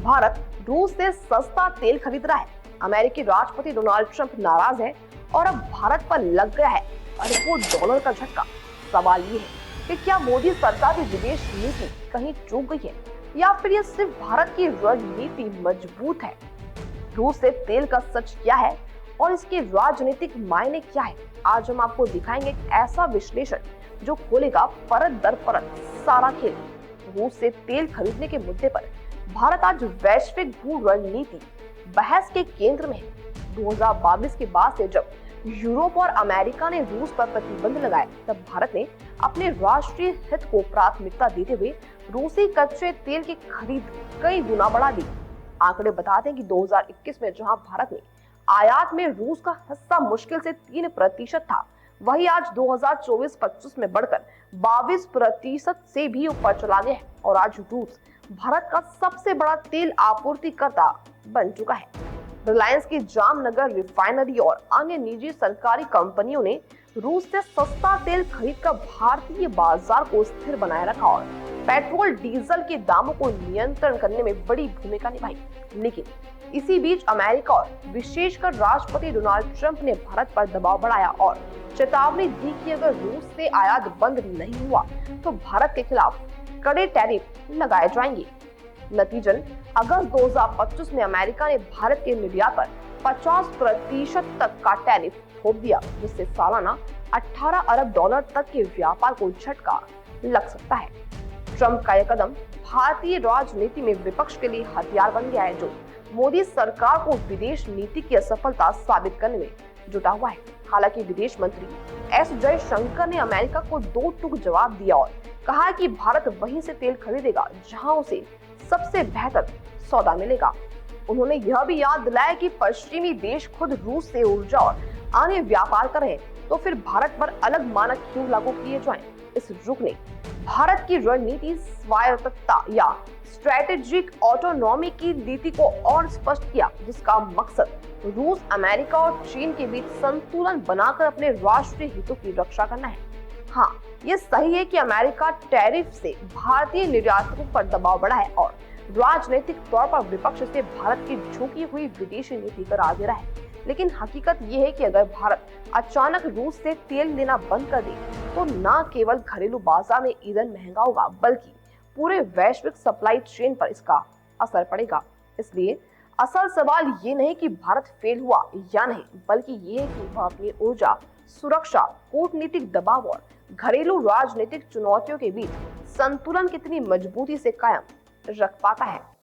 भारत रूस से सस्ता तेल खरीद रहा है। अमेरिकी राष्ट्रपति डोनाल्ड ट्रंप नाराज है और अब भारत पर लग गया है अरबों डॉलर का झटका। सवाल ये है कि क्या मोदी सरकार की विदेश नीति कहीं चूक गई है या फिर ये सिर्फ भारत की रणनीति मजबूत है। रूस से तेल का सच क्या है और इसके राजनीतिक मायने क्या है, आज हम आपको दिखाएंगे एक ऐसा विश्लेषण जो खोलेगा परत दर परत सारा खेल। रूस से तेल खरीदने के मुद्दे पर भारत आज वैश्विक भू रणनीति बहस के केंद्र में है। 2022 के बाद से जब यूरोप और अमेरिका ने रूस पर प्रतिबंध लगाए, तब भारत ने अपने राष्ट्रीय हित को प्राथमिकता देते हुए रूसी कच्चे तेल की खरीद कई गुना बढ़ा दी। आंकड़े बताते हैं कि 2021 में जहां भारत ने आयात में रूस का हिस्सा मुश्किल से 3% था, वही आज 2024-25 में बढ़कर 22% से भी ऊपर चला गया है और आज रूस भारत का सबसे बड़ा तेल आपूर्तिकर्ता बन चुका है। रिलायंस की जामनगर रिफाइनरी और अन्य निजी सरकारी कंपनियों ने रूस से सस्ता तेल खरीदकर भारतीय बाजार को स्थिर बनाए रखा और पेट्रोल डीजल के दामों को नियंत्रण करने में बड़ी भूमिका निभाई। लेकिन इसी बीच अमेरिका और विशेषकर राष्ट्रपति डोनाल्ड ट्रंप ने भारत पर दबाव बढ़ाया और चेतावनी दी कि अगर रूस से आयात बंद नहीं हुआ तो भारत के खिलाफ कड़े टैरिफ लगाए जाएंगे। नतीजन अगस्त 2025 में अमेरिका ने भारत के निर्यात पर 50% तक का टैरिफ थोप दिया, जिससे सालाना 18 अरब डॉलर तक के व्यापार को झटका लग सकता है। ट्रंप का यह कदम भारतीय राजनीति में विपक्ष के लिए हथियार बन गया है, जो मोदी सरकार को विदेश नीति की असफलता साबित करने में जुटा हुआ है। हालांकि विदेश मंत्री एस जयशंकर ने अमेरिका को दो टूक जवाब दिया और कहा कि भारत वहीं से तेल खरीदेगा जहां उसे सबसे बेहतर सौदा मिलेगा। उन्होंने यह भी याद दिलाया कि पश्चिमी देश खुद रूस से ऊर्जा और अन्य व्यापार कर रहे हैं, तो फिर भारत पर अलग मानक क्यों लागू किए जाएं। इस रुख ने भारत की रणनीति स्वायत्तता या स्ट्रेटेजिक ऑटोनॉमी की नीति को और स्पष्ट किया, जिसका मकसद रूस, अमेरिका और चीन के बीच संतुलन बनाकर अपने राष्ट्रीय हितों की रक्षा करना है। हाँ, ये सही है कि अमेरिका टैरिफ से भारतीय निर्यातकों पर दबाव बढ़ा है और राजनीतिक तौर पर विपक्ष से भारत की झुकी हुई विदेशी नीति पर आ दे रहा है। लेकिन हकीकत ये है कि अगर भारत अचानक रूस से तेल लेना बंद कर दे तो न केवल घरेलू बाजार में ईंधन महंगा होगा, बल्कि पूरे वैश्विक सप्लाई चेन पर इसका असर पड़ेगा। इसलिए असल सवाल ये नहीं कि भारत फेल हुआ या नहीं, बल्कि ये है कि वह अपनी ऊर्जा सुरक्षा, कूटनीतिक दबाव और घरेलू राजनीतिक चुनौतियों के बीच संतुलन कितनी मजबूती से कायम रख पाता है।